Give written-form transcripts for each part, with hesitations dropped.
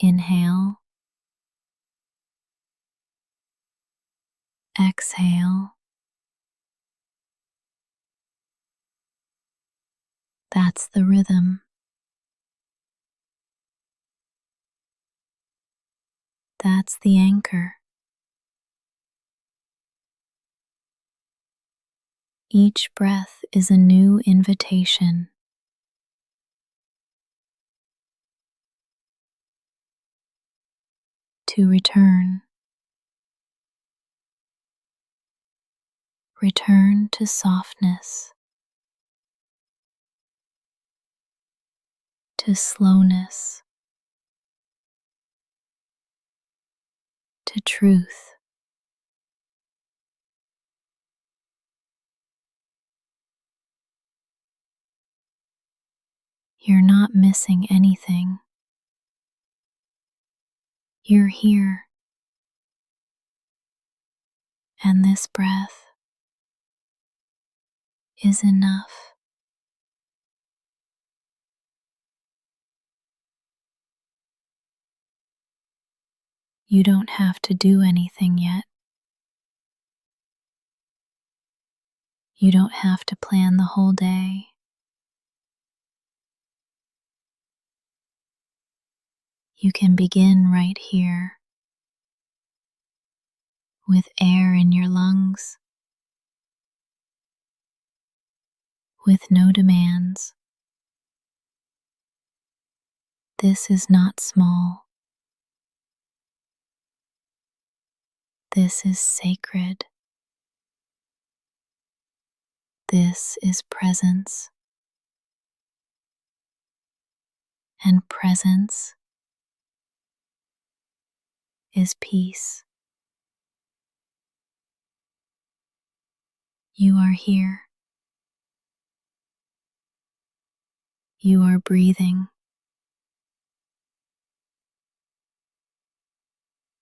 Inhale, exhale. That's the rhythm. That's the anchor. Each breath is a new invitation to return. Return to softness, to slowness, to truth. You're not missing anything. You're here. And this breath is enough. You don't have to do anything yet. You don't have to plan the whole day. You can begin right here with air in your lungs, with no demands. This is not small. This is sacred. This is presence. And presence is peace. You are here. You are breathing.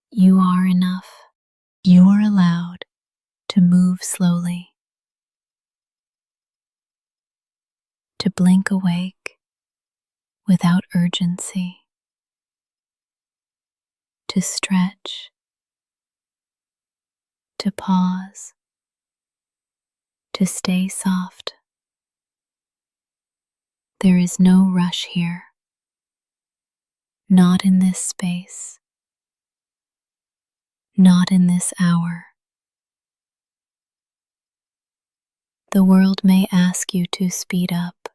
You are enough. You are allowed to move slowly, to blink awake without urgency, to stretch, to pause, to stay soft. There is no rush here, not in this space, not in this hour. The world may ask you to speed up,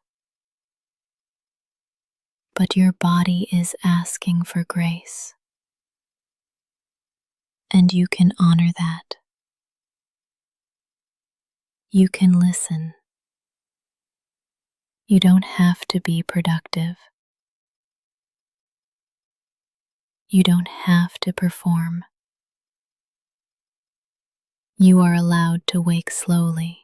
but your body is asking for grace, and you can honor that. You can listen. You don't have to be productive. You don't have to perform. You are allowed to wake slowly,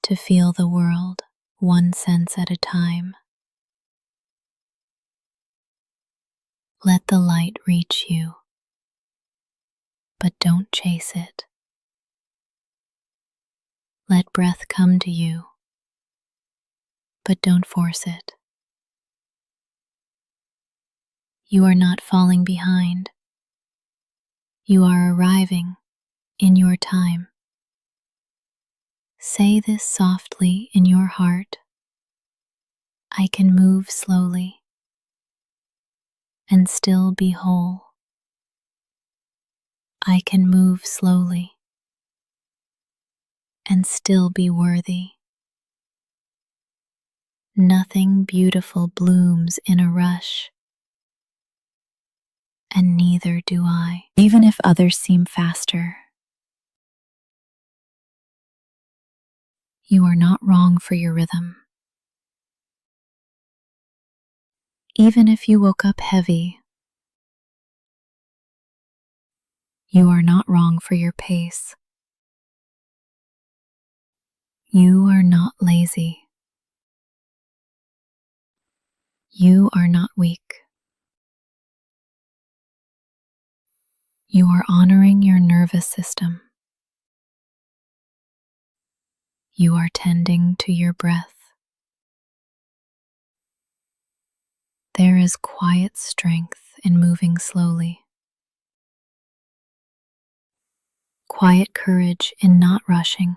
to feel the world one sense at a time. Let the light reach you, but don't chase it. Let breath come to you, but don't force it. You are not falling behind. You are arriving in your time. Say this softly in your heart. I can move slowly and still be whole. I can move slowly and still be worthy. Nothing beautiful blooms in a rush, and neither do I, even if others seem faster. You are not wrong for your rhythm. Even if you woke up heavy, you are not wrong for your pace. You are not lazy. You are not weak. You are honoring your nervous system. You are tending to your breath. There is quiet strength in moving slowly, quiet courage in not rushing.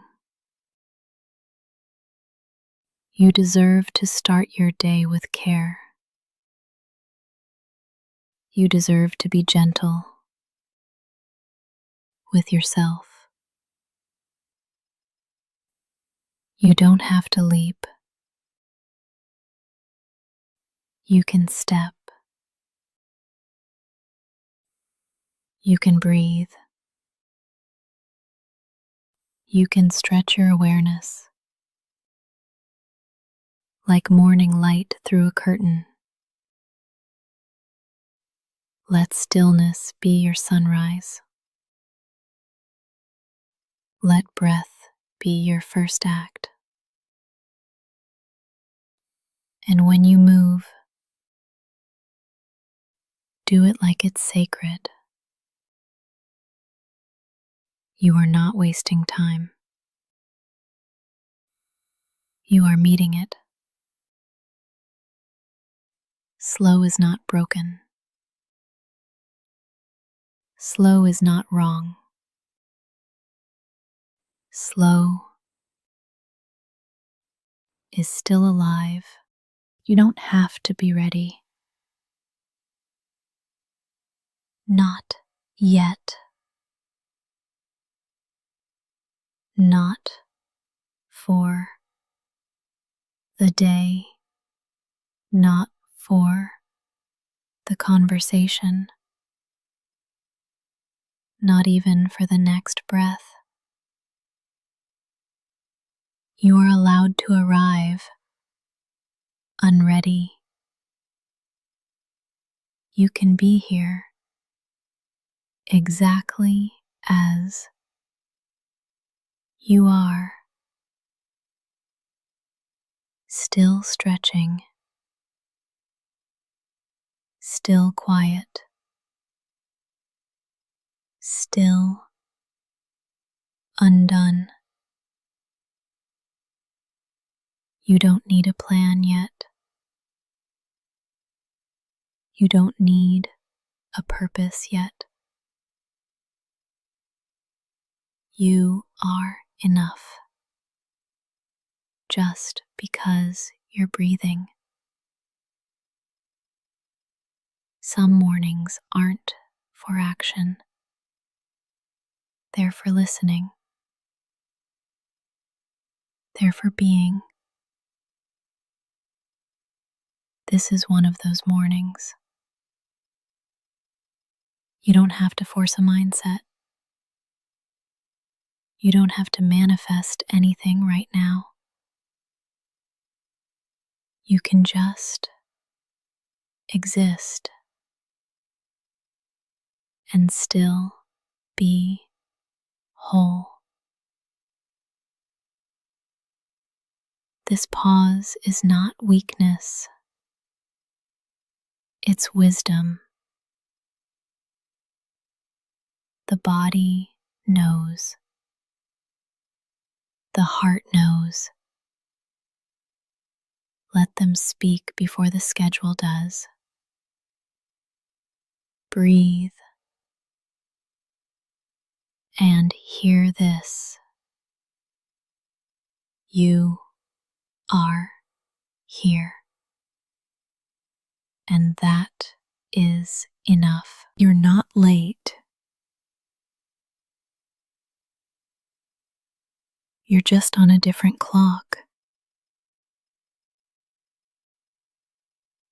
You deserve to start your day with care. You deserve to be gentle with yourself. You don't have to leap. You can step. You can breathe. You can stretch your awareness like morning light through a curtain. Let stillness be your sunrise. Let breath be your first act. And when you move, do it like it's sacred. You are not wasting time. You are meeting it. Slow is not broken. Slow is not wrong. Slow is still alive. You don't have to be ready. Not yet. Not for the day. Not for the conversation. Not even for the next breath. You are allowed to arrive unready. You can be here exactly as you are, still stretching, still quiet, still undone. You don't need a plan yet. You don't need a purpose yet. You are enough just because you're breathing. Some mornings aren't for action. They're for listening. They're for being. This is one of those mornings. You don't have to force a mindset. You don't have to manifest anything right now. You can just exist and still be whole. This pause is not weakness. It's wisdom. The body knows. The heart knows. Let them speak before the schedule does. Breathe and hear this. You are here. And that is enough. You're not late. You're just on a different clock.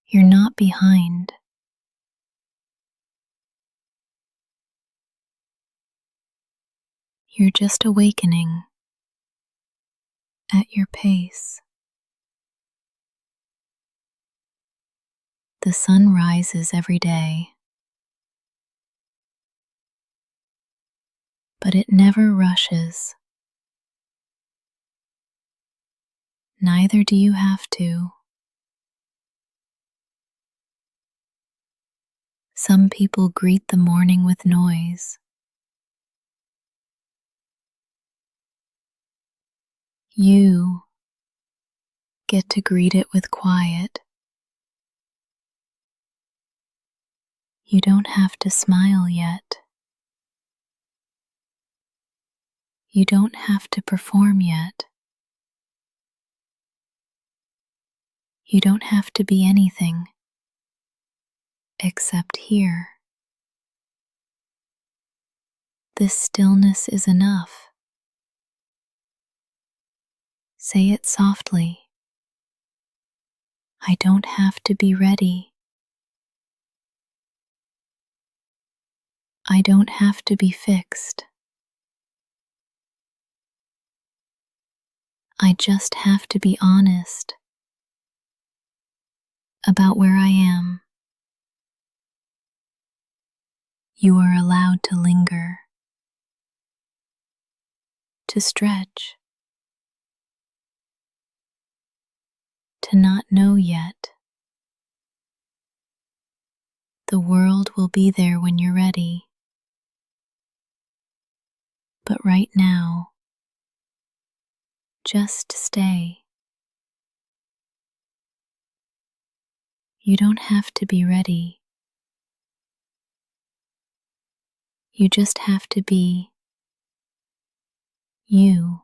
You're not behind. You're just awakening at your pace. The sun rises every day, but it never rushes. Neither do you have to. Some people greet the morning with noise. You get to greet it with quiet. You don't have to smile yet. You don't have to perform yet. You don't have to be anything except here. This stillness is enough. Say it softly. I don't have to be ready. I don't have to be fixed. I just have to be honest about where I am. You are allowed to linger, to stretch, to not know yet. The world will be there when you're ready. But right now, just stay. You don't have to be ready. You just have to be you.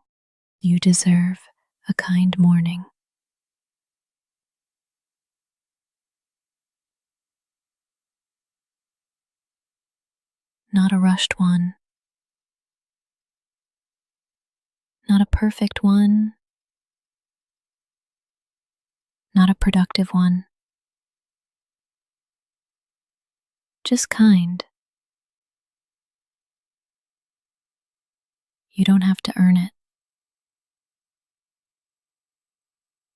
You deserve a kind morning. Not a rushed one. Not a perfect one. Not a productive one. Just kind. You don't have to earn it.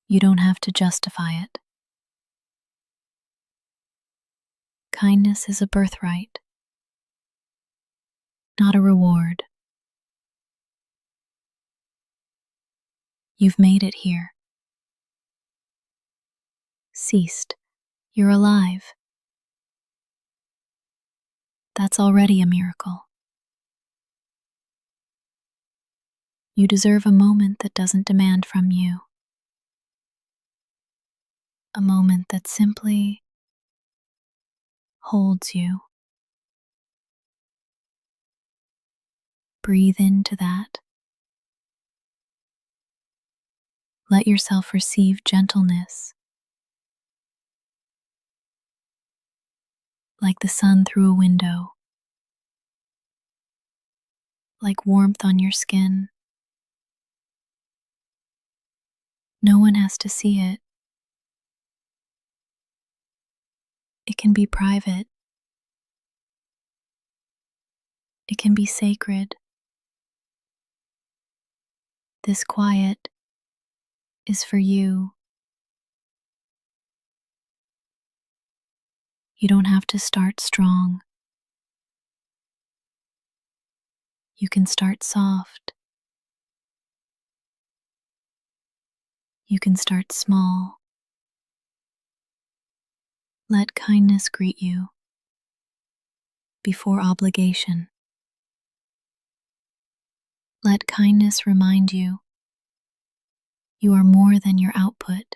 You don't have to justify it. Kindness is a birthright, not a reward. You've made it here. Ceased. You're alive. That's already a miracle. You deserve a moment that doesn't demand from you. A moment that simply holds you. Breathe into that. Let yourself receive gentleness, like the sun through a window, like warmth on your skin. No one has to see it. It can be private. It can be sacred. This quiet is for you. You don't have to start strong. You can start soft. You can start small. Let kindness greet you before obligation. Let kindness remind you you are more than your output.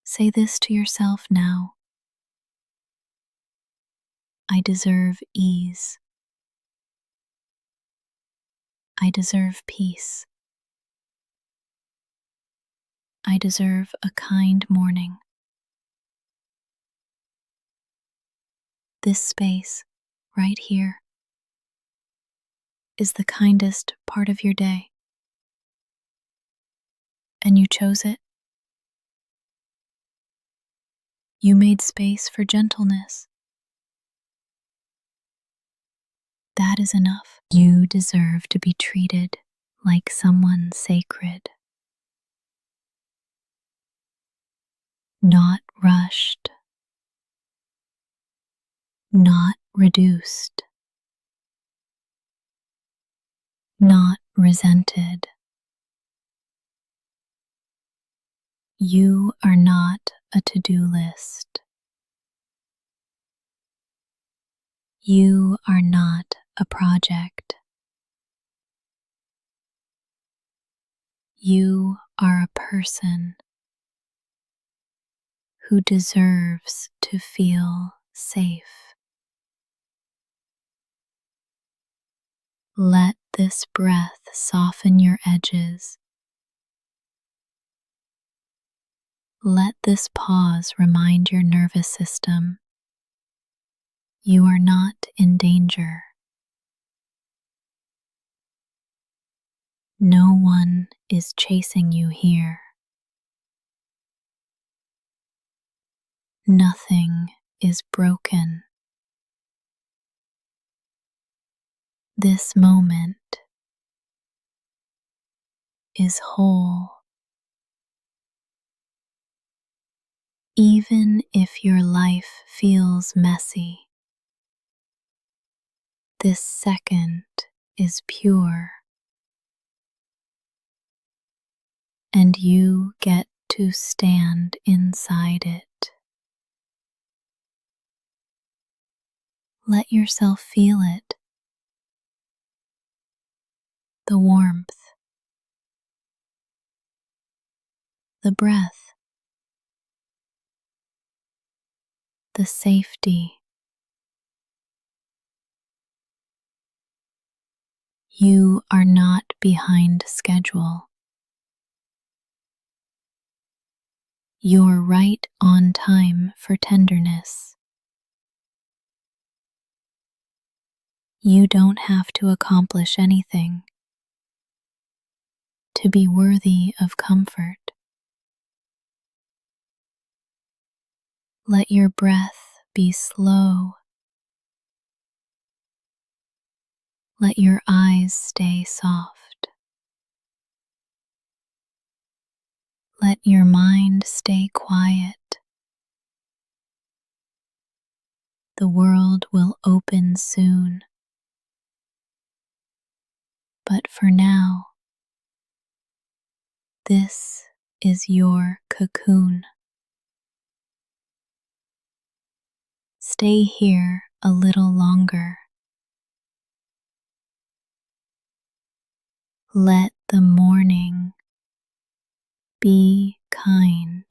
Say this to yourself now. I deserve ease. I deserve peace. I deserve a kind morning. This space, right here, is the kindest part of your day. And you chose it. You made space for gentleness. That is enough. You deserve to be treated like someone sacred. Not rushed. Not reduced. Not resented. You are not a to-do list. You are not a project. You are a person who deserves to feel safe. Let this breath soften your edges. Let this pause remind your nervous system you are not in danger. No one is chasing you here. Nothing is broken. This moment is whole. Even if your life feels messy, this second is pure, and you get to stand inside it. Let yourself feel it, the warmth, the breath, the safety. You are not behind schedule. You're right on time for tenderness. You don't have to accomplish anything to be worthy of comfort. Let your breath be slow. Let your eyes stay soft. Let your mind stay quiet. The world will open soon. But for now, this is your cocoon. Stay here a little longer. Let the morning be kind,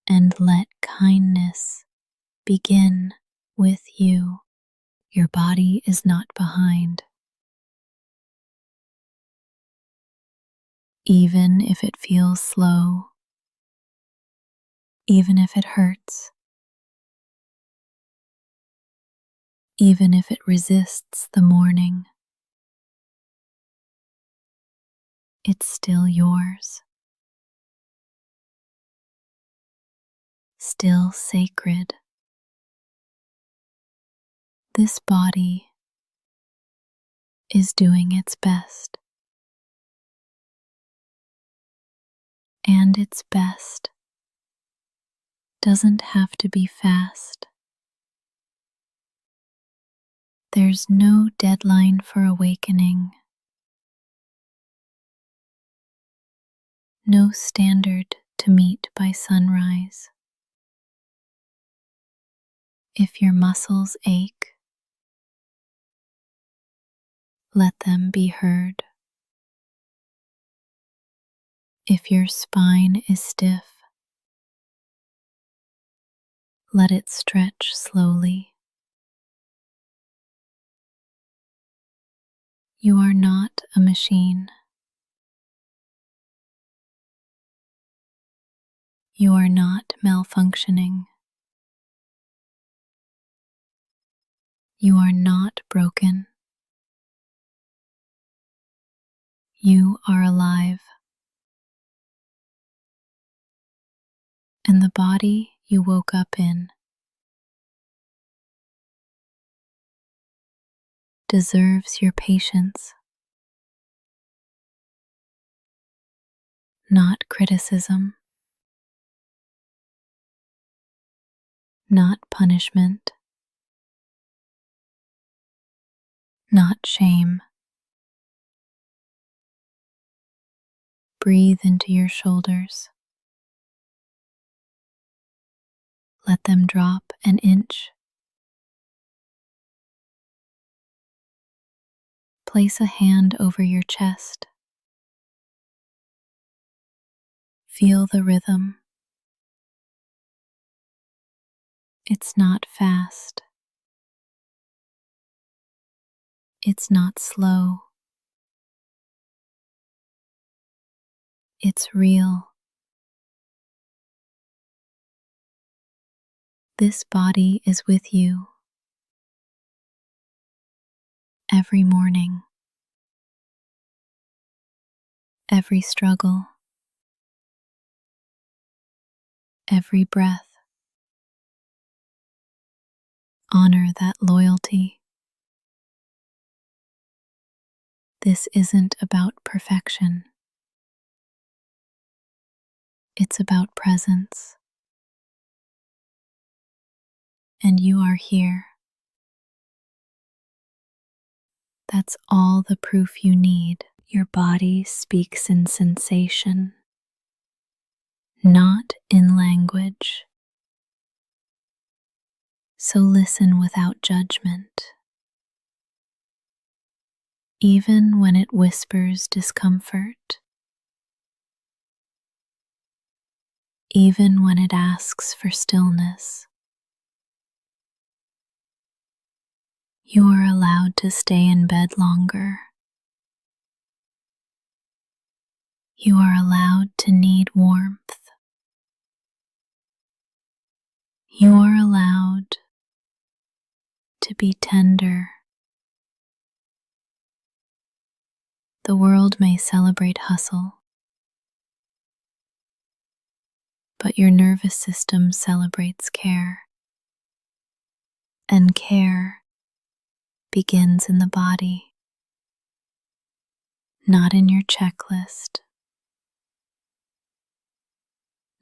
and let kindness begin with you. Your body is not behind. Even if it feels slow, even if it hurts, even if it resists the morning, it's still yours, still sacred. This body is doing its best, and its best doesn't have to be fast. There's no deadline for awakening, no standard to meet by sunrise. If your muscles ache, let them be heard. If your spine is stiff, let it stretch slowly. You are not a machine. You are not malfunctioning. You are not broken. You are alive. And the body you woke up in deserves your patience, not criticism, not punishment, not shame. Breathe into your shoulders. Let them drop an inch. Place a hand over your chest. Feel the rhythm. It's not fast. It's not slow. It's real. This body is with you every morning, every struggle, every breath. Honor that loyalty. This isn't about perfection. It's about presence. And you are here. That's all the proof you need. Your body speaks in sensation, not in language. So listen without judgment. Even when it whispers discomfort, even when it asks for stillness, you are allowed to stay in bed longer. You are allowed to need warmth. You are allowed to be tender. The world may celebrate hustle, but your nervous system celebrates care. And care begins in the body, not in your checklist,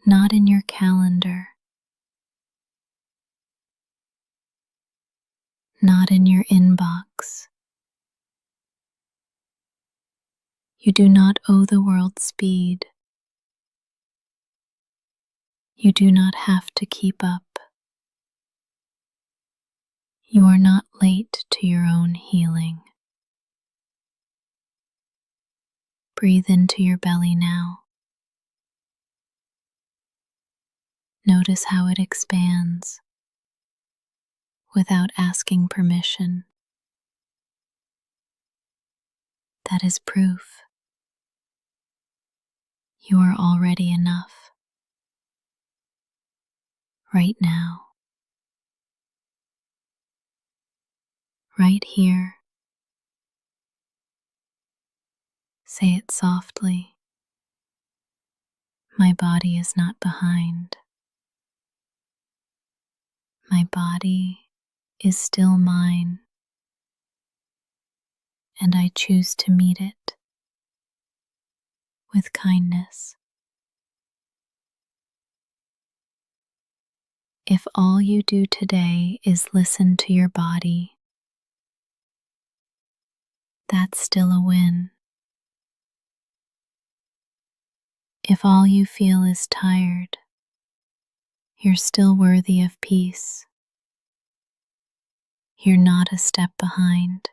not in your calendar, not in your inbox. You do not owe the world speed. You do not have to keep up. You are not late to your own healing. Breathe into your belly now. Notice how it expands without asking permission. That is proof. You are already enough. Right now. Right here. Say it softly. My body is not behind. My body is still mine, and I choose to meet it with kindness. If all you do today is listen to your body, that's still a win. If all you feel is tired, you're still worthy of peace. You're not a step behind.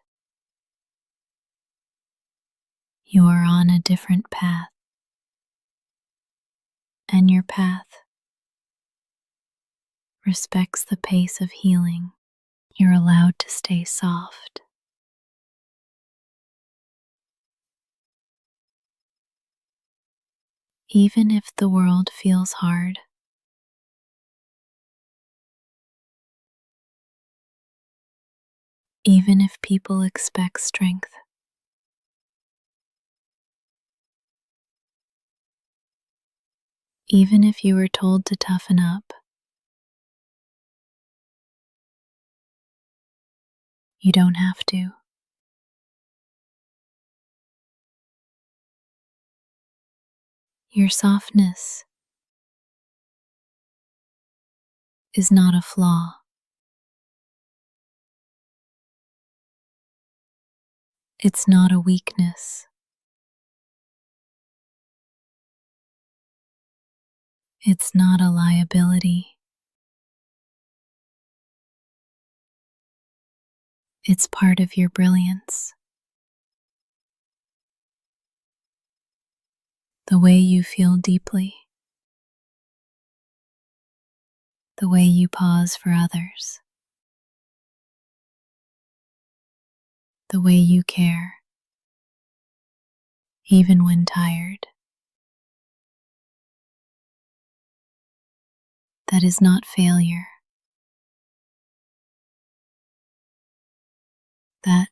You are on a different path, and your path respects the pace of healing. You're allowed to stay soft. Even if the world feels hard, even if people expect strength, even if you were told to toughen up, you don't have to. Your softness is not a flaw. It's not a weakness. It's not a liability. It's part of your brilliance. The way you feel deeply, the way you pause for others, the way you care, even when tired. That is not failure. That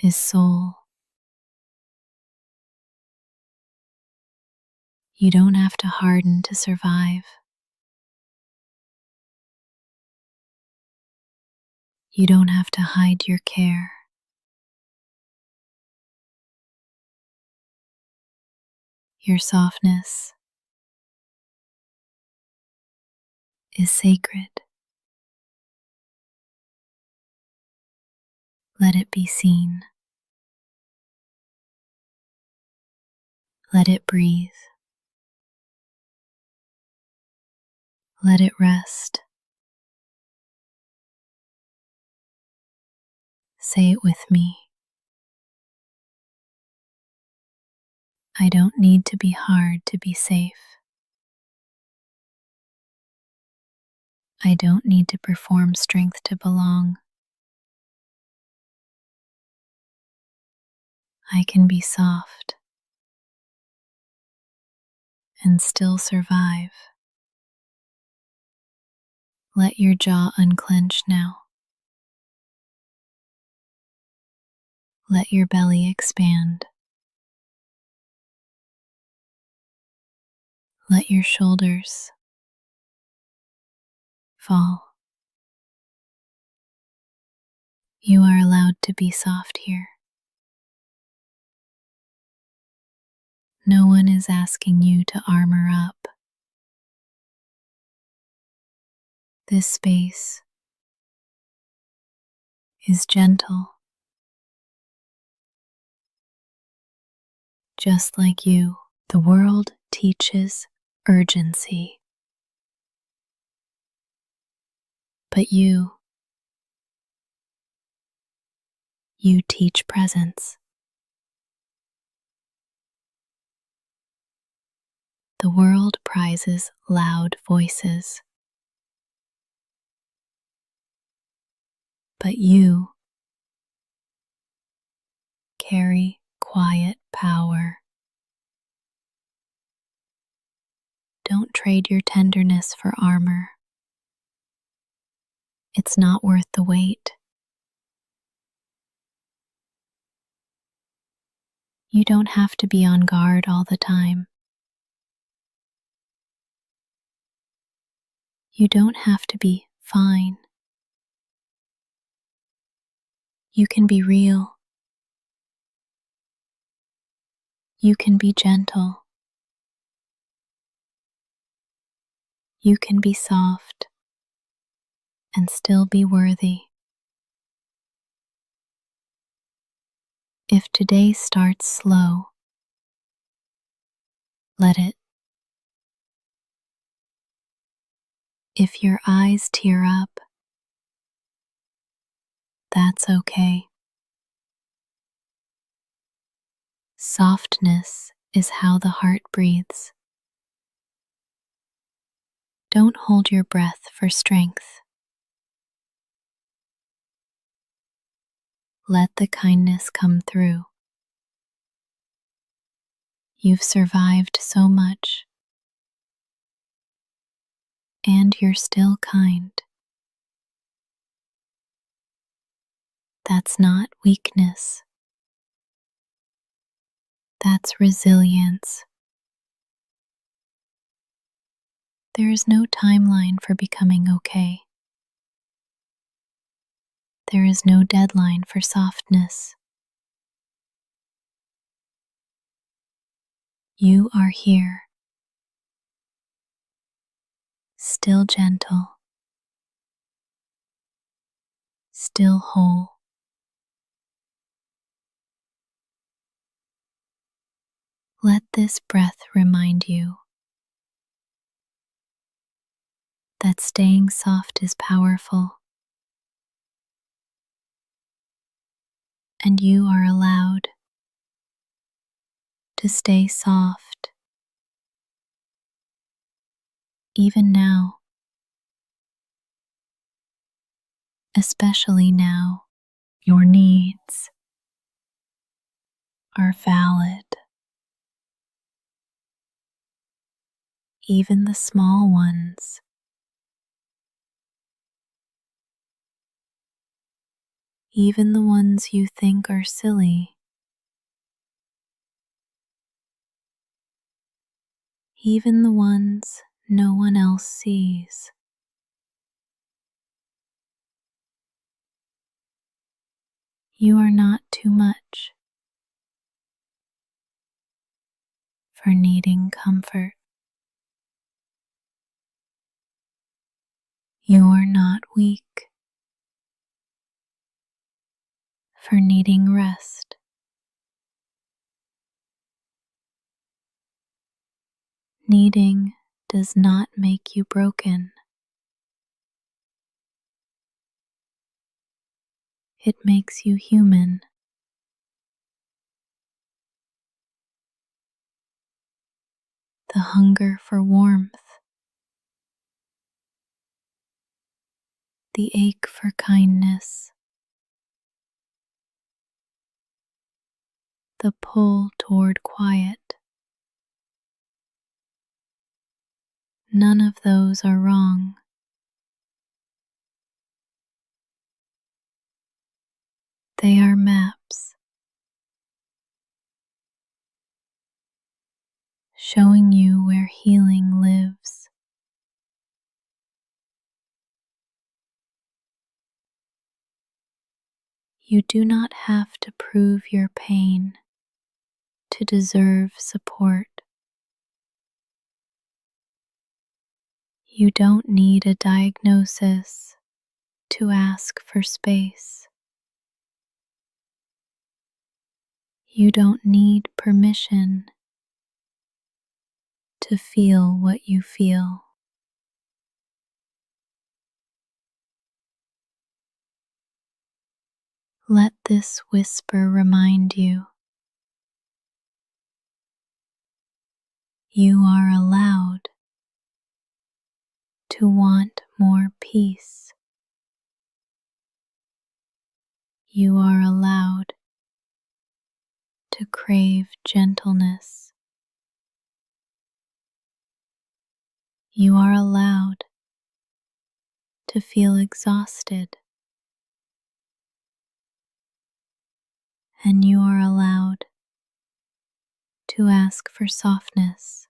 is soul. You don't have to harden to survive. You don't have to hide your care. Your softness is sacred. Let it be seen. Let it breathe. Let it rest. Say it with me. I don't need to be hard to be safe. I don't need to perform strength to belong. I can be soft and still survive. Let your jaw unclench now. Let your belly expand. Let your shoulders fall. You are allowed to be soft here. No one is asking you to armor up. This space is gentle, just like you. The world teaches urgency, but you teach presence. The world prizes loud voices, but you carry quiet power. Don't trade your tenderness for armor. It's not worth the weight. You don't have to be on guard all the time. You don't have to be fine. You can be real. You can be gentle. You can be soft and still be worthy. If today starts slow, let it. If your eyes tear up, that's okay. Softness is how the heart breathes. Don't hold your breath for strength. Let the kindness come through. You've survived so much, and you're still kind. That's not weakness. That's resilience. There is no timeline for becoming okay. There is no deadline for softness. You are here, still gentle, still whole. Let this breath remind you that staying soft is powerful, and you are allowed to stay soft even now, especially now, your needs are valid, even the small ones. Even the ones you think are silly. Even the ones no one else sees. You are not too much for needing comfort. You are not weak for needing rest. Needing does not make you broken. It makes you human. The hunger for warmth, the ache for kindness, the pull toward quiet. None of those are wrong. They are maps showing you where healing lives. You do not have to prove your pain to deserve support. You don't need a diagnosis to ask for space. You don't need permission to feel what you feel. Let this whisper remind you, you are allowed to want more peace. You are allowed to crave gentleness. You are allowed to feel exhausted. And you are allowed to ask for softness.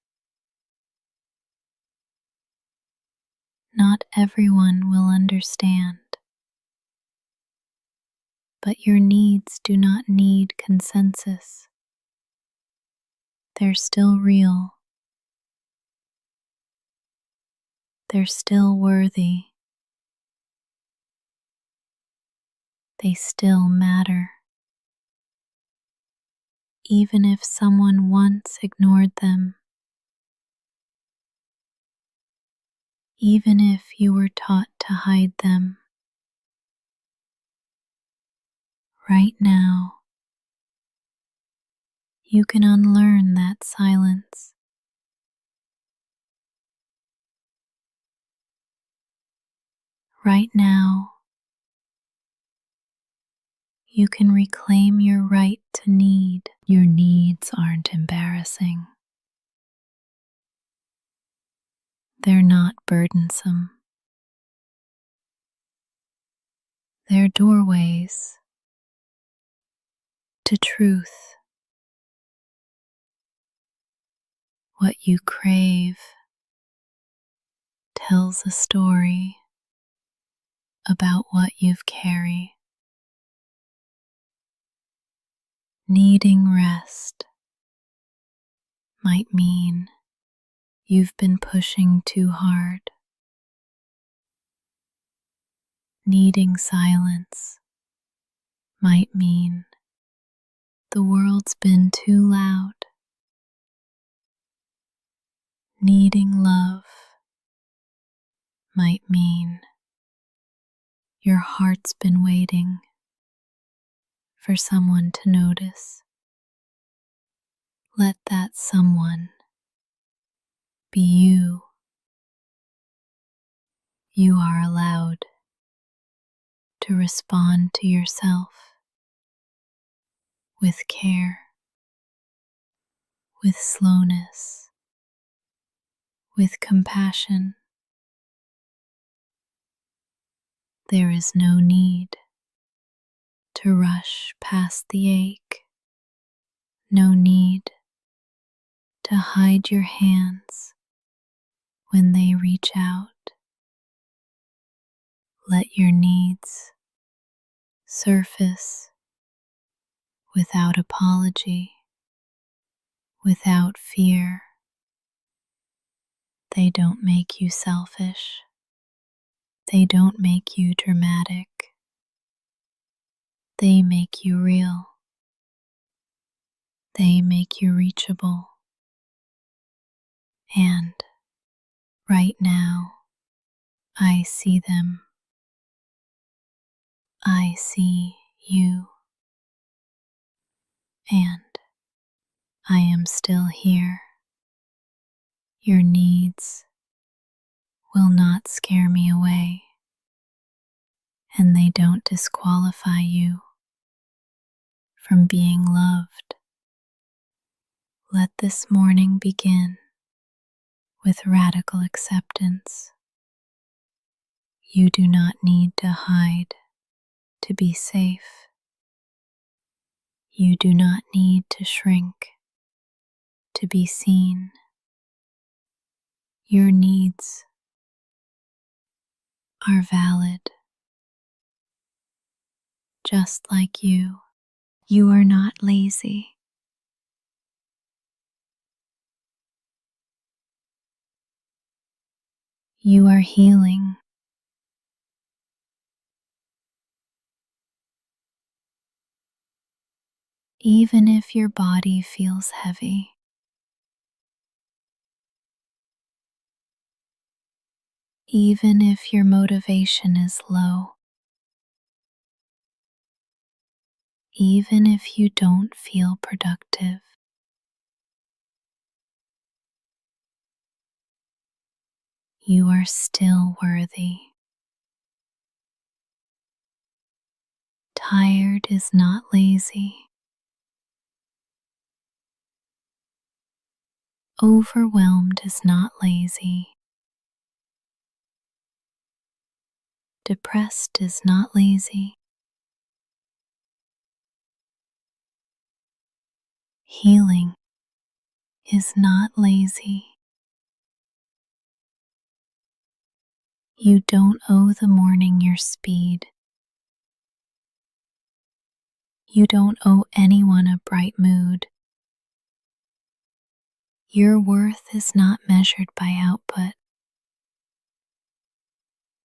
Not everyone will understand, but your needs do not need consensus. They're still real. They're still worthy. They still matter. Even if someone once ignored them. Even if you were taught to hide them. Right now, you can unlearn that silence. Right now, you can reclaim your right to need. Your needs aren't embarrassing. They're not burdensome. They're doorways to truth. What you crave tells a story about what you've carried. Needing rest might mean you've been pushing too hard. Needing silence might mean the world's been too loud. Needing love might mean your heart's been waiting for someone to notice. Let that someone be you. You are allowed to respond to yourself with care, with slowness, with compassion. There is no need to rush past the ache, no need to hide your hands when they reach out. Let your needs surface without apology, without fear. They don't make you selfish. They don't make you dramatic. They make you real. They make you reachable. And right now, I see them. I see you. And I am still here. Your needs will not scare me away, and they don't disqualify you from being loved. Let this morning begin with radical acceptance. You do not need to hide to be safe. You do not need to shrink to be seen. Your needs are valid, just like you. You are not lazy. You are healing. Even if your body feels heavy, even if your motivation is low, even if you don't feel productive, you are still worthy. Tired is not lazy. Overwhelmed is not lazy. Depressed is not lazy. Healing is not lazy. You don't owe the morning your speed. You don't owe anyone a bright mood. Your worth is not measured by output.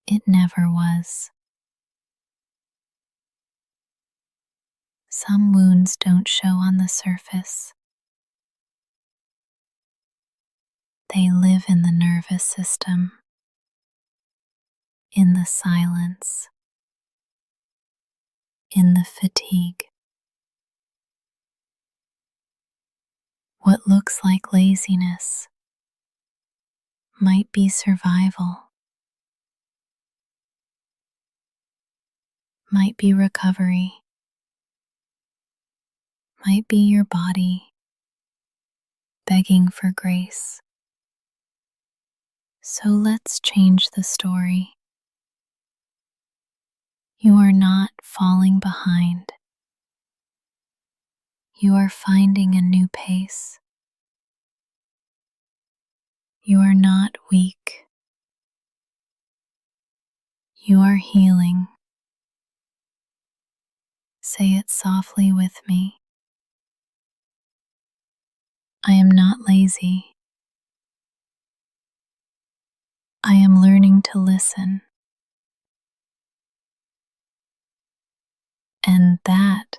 It never was. Some wounds don't show on the surface. They live in the nervous system, in the silence, in the fatigue. What looks like laziness might be survival, might be recovery, might be your body begging for grace. So let's change the story. You are not falling behind. You are finding a new pace. You are not weak. You are healing. Say it softly with me. I am not lazy. I am learning to listen. And that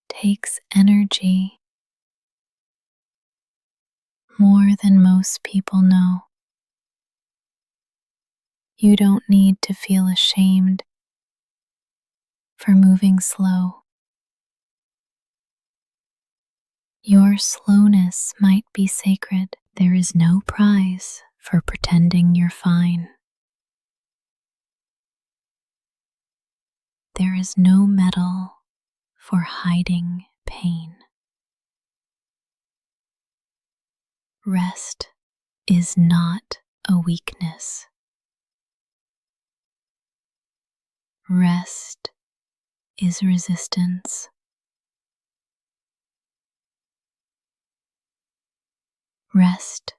takes energy more than most people know. You don't need to feel ashamed for moving slow. Your slowness might be sacred. There is no prize for pretending you're fine. There is no medal for hiding pain. Rest is not a weakness. Rest is resistance. Rest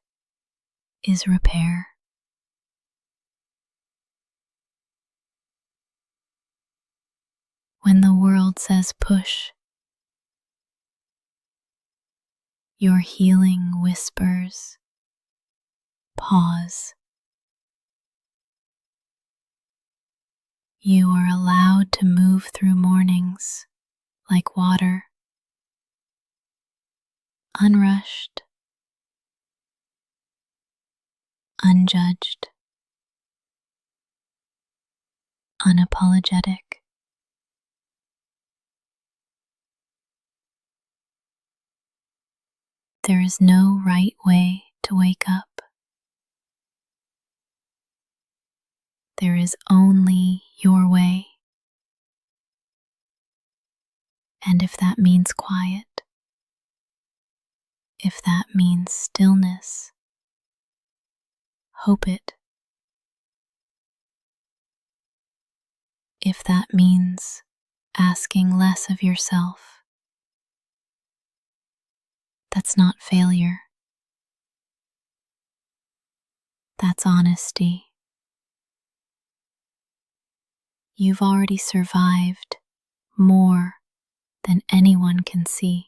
is repair. When the world says push, your healing whispers, pause. You are allowed to move through mornings like water, unrushed, unjudged, unapologetic. There is no right way to wake up. There is only your way. And if that means quiet, if that means stillness, hope it. If that means asking less of yourself, that's not failure. That's honesty. You've already survived more than anyone can see.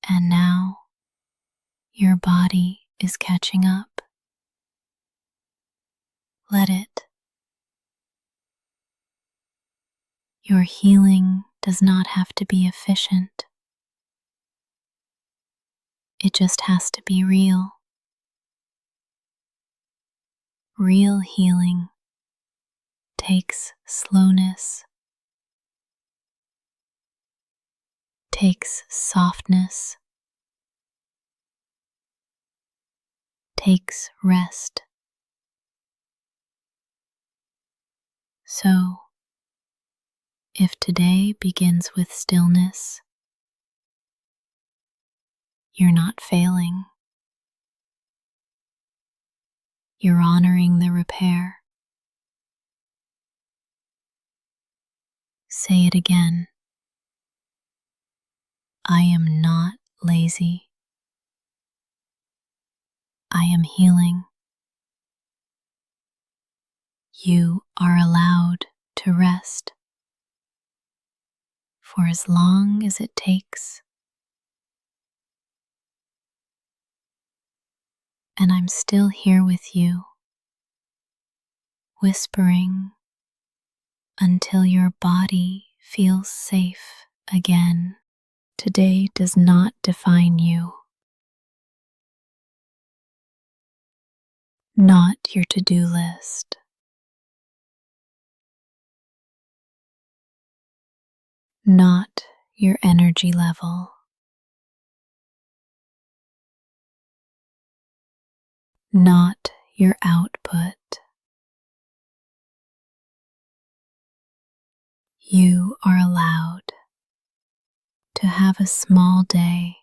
And now your body is catching up. Let it. Your healing does not have to be efficient. It just has to be real. Real healing takes slowness, takes softness, takes rest. So, if today begins with stillness, you're not failing. You're honoring the repair. Say it again. I am not lazy. I am healing. You are allowed to rest for as long as it takes. And I'm still here with you, whispering until your body feels safe again. Today does not define you. Not your to-do list. Not your energy level. Not your output. You are allowed to have a small day,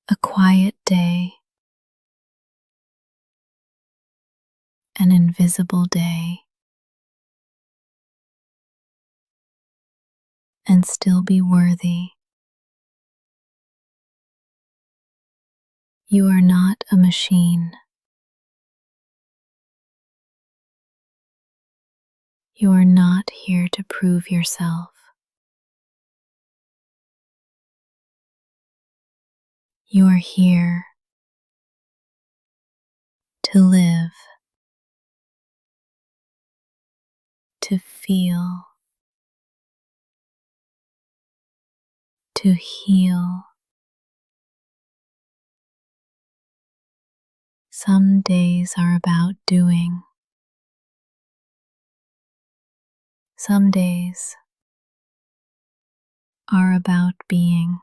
a quiet day, an invisible day, and still be worthy. You are not a machine. You are not here to prove yourself. You are here to live, to feel, to heal. Some days are about doing. Some days are about being.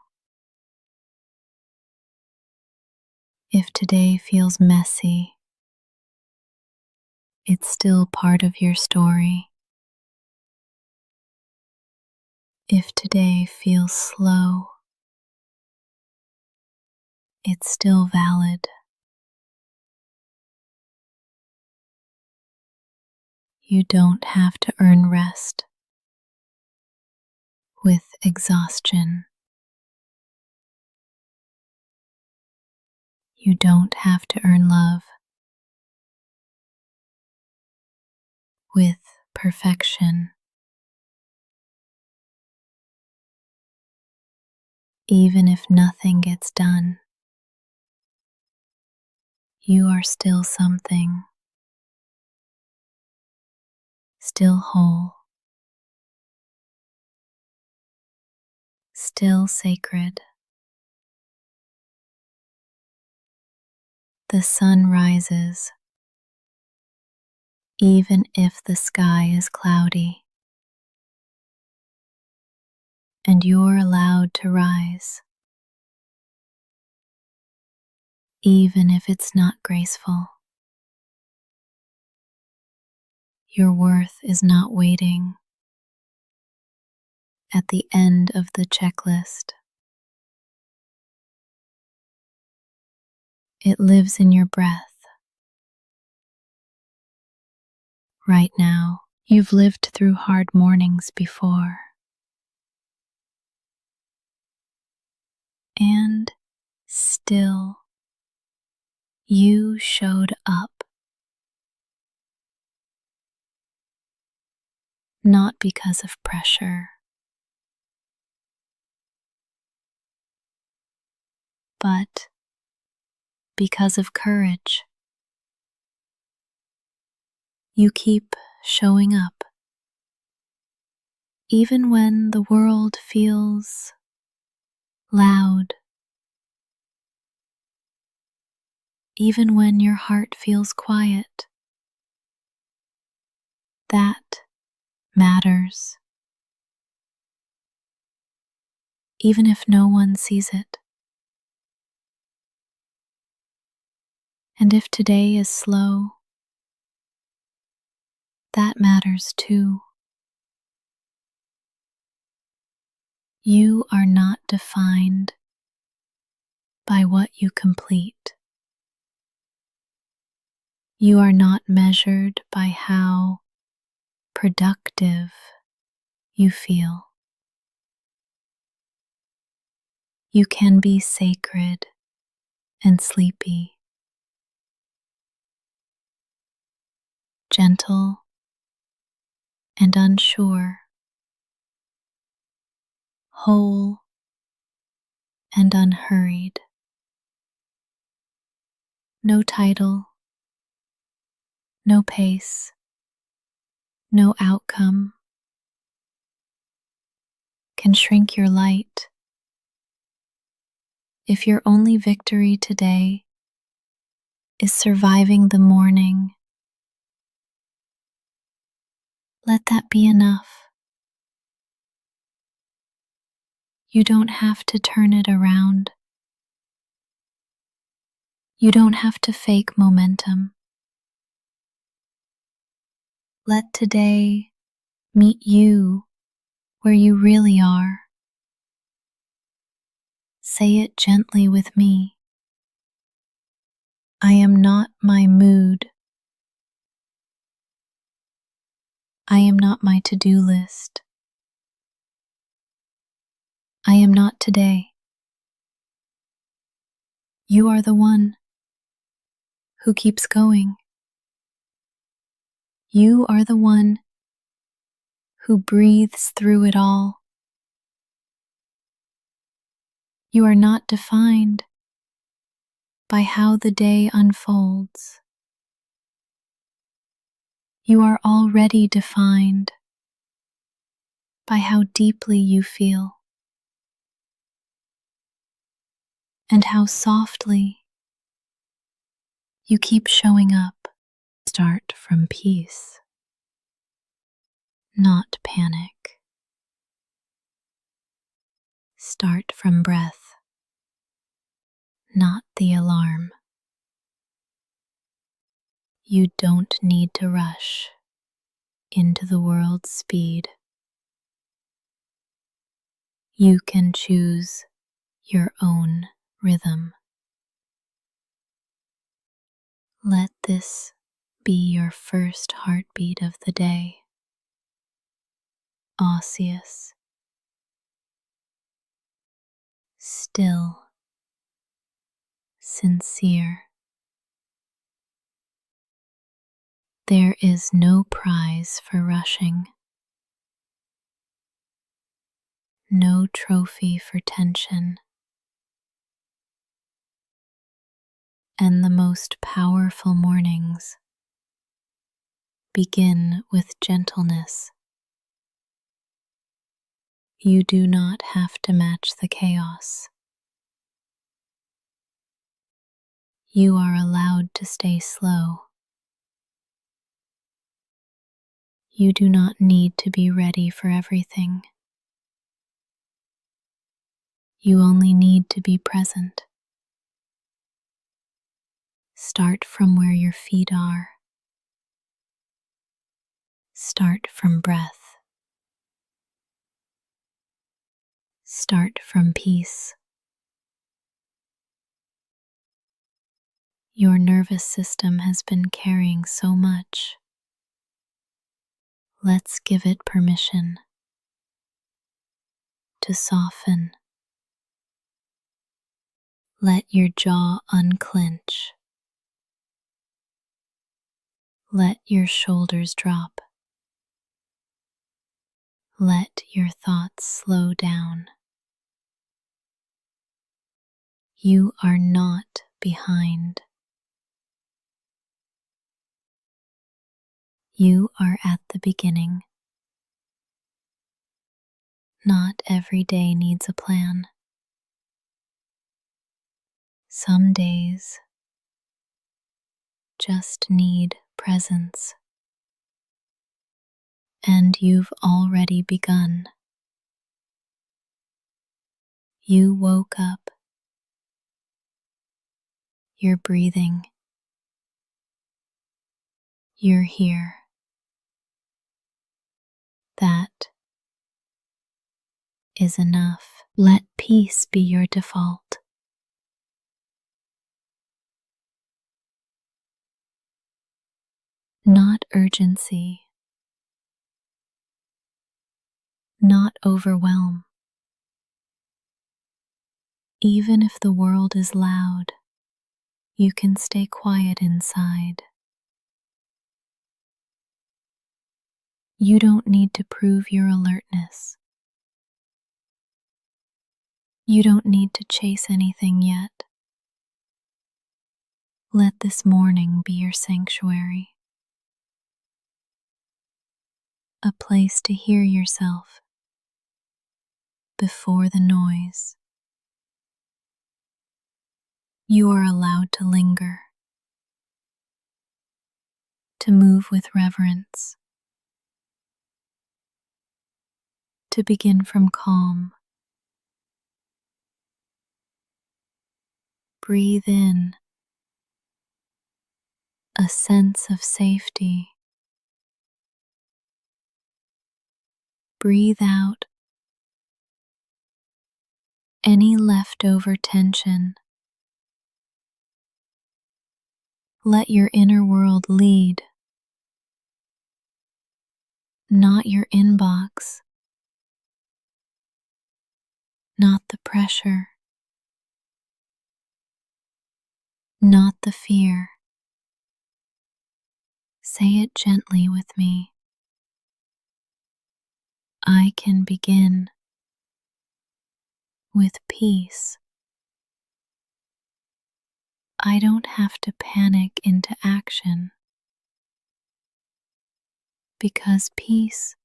If today feels messy, it's still part of your story. If today feels slow, it's still valid. You don't have to earn rest with exhaustion. You don't have to earn love with perfection. Even if nothing gets done, you are still something, still whole, still sacred. The sun rises, even if the sky is cloudy, and you're allowed to rise, even if it's not graceful. Your worth is not waiting at the end of the checklist. It lives in your breath. Right now, you've lived through hard mornings before. And still, you showed up. Not because of pressure, but because of courage. You keep showing up, even when the world feels loud, even when your heart feels quiet. That matters, even if no one sees it. And if today is slow, that matters too. You are not defined by what you complete. You are not measured by how productive you feel. You can be sacred and sleepy, gentle and unsure, whole and unhurried. No title, no pace, no outcome can shrink your light. If your only victory today is surviving the morning, let that be enough. You don't have to turn it around. You don't have to fake momentum. Let today meet you where you really are. Say it gently with me. I am not my mood. I am not my to-do list. I am not today. You are the one who keeps going. You are the one who breathes through it all. You are not defined by how the day unfolds. You are already defined by how deeply you feel and how softly you keep showing up. Start from peace. not panic. Start from breath, not the alarm. You don't need to rush into the world's speed. You can choose your own rhythm. Let this be your first heartbeat of the day. Osseous, still, sincere. There is no prize for rushing, no trophy for tension, and the most powerful mornings begin with gentleness. You do not have to match the chaos. You are allowed to stay slow. You do not need to be ready for everything. You only need to be present. Start from where your feet are. Start from breath. Start from peace. Your nervous system has been carrying so much. Let's give it permission to soften. Let your jaw unclench. Let your shoulders drop. Let your thoughts slow down. You are not behind. You are at the beginning. Not every day needs a plan. Some days just need presence. And you've already begun. You woke up. You're breathing. You're here. That is enough. Let peace be your default. Not urgency. Not overwhelm. Even if the world is loud, you can stay quiet inside. You don't need to prove your alertness. You don't need to chase anything yet. Let this morning be your sanctuary. A place to hear yourself before the noise. You are allowed to linger, to move with reverence, to begin from calm. Breathe in a sense of safety. Breathe out any leftover tension. Let your inner world lead, not your inbox, not the pressure, not the fear. Say it gently with me. I can begin with peace. I don't have to panic into action, because peace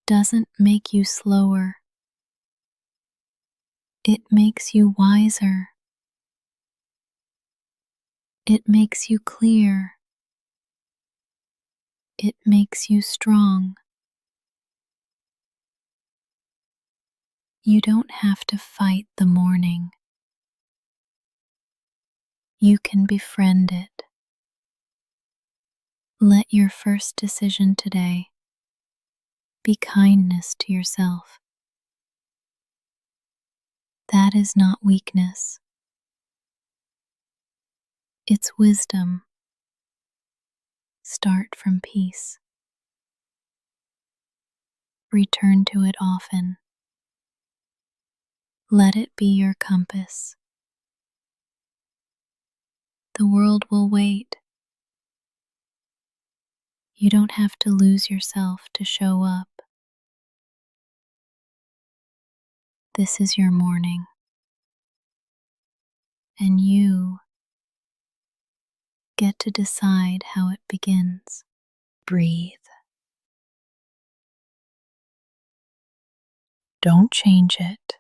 doesn't make you slower. It makes you wiser. It makes you clear. It makes you strong. You don't have to fight the morning. You can befriend it. Let your first decision today be kindness to yourself. That is not weakness. It's wisdom. Start from peace. Return to it often. Let it be your compass. The world will wait. You don't have to lose yourself to show up. This is your morning. And you get to decide how it begins. Breathe. Don't change it.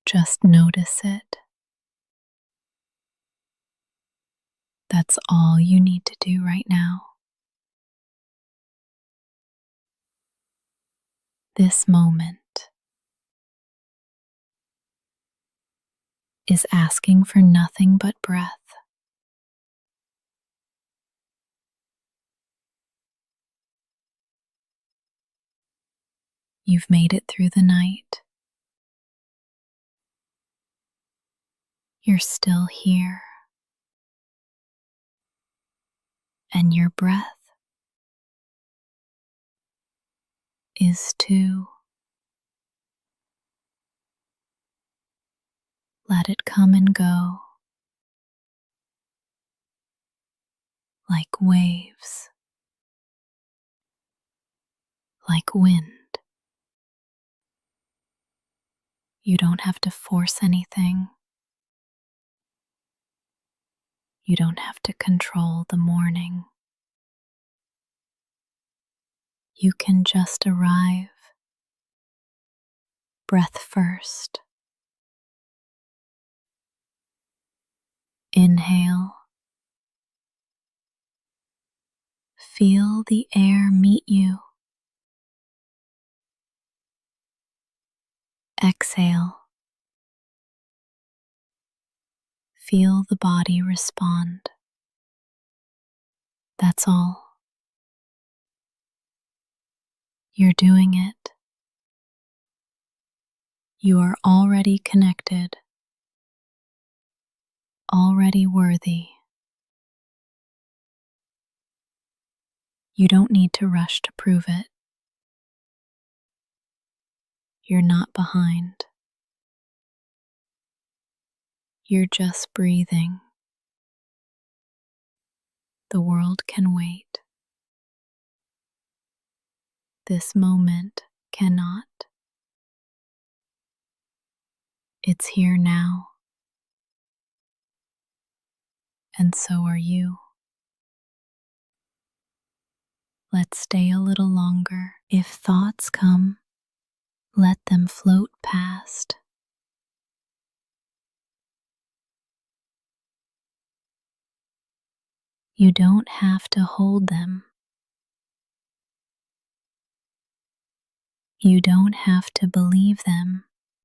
Just notice it. That's all you need to do right now. This moment is asking for nothing but breath. You've made it through the night. You're still here. And your breath is too. Let it come and go like waves, like wind. You don't have to force anything. You don't have to control the morning. You can just arrive. Breath first. Inhale. Feel the air meet you. Exhale. Feel the body respond. That's all. You're doing it. You are already connected, already worthy. You don't need to rush to prove it. You're not behind. You're just breathing. The world can wait. This moment cannot. It's here now. And so are you. Let's stay a little longer. If thoughts come, let them float past. You don't have to hold them. You don't have to believe them.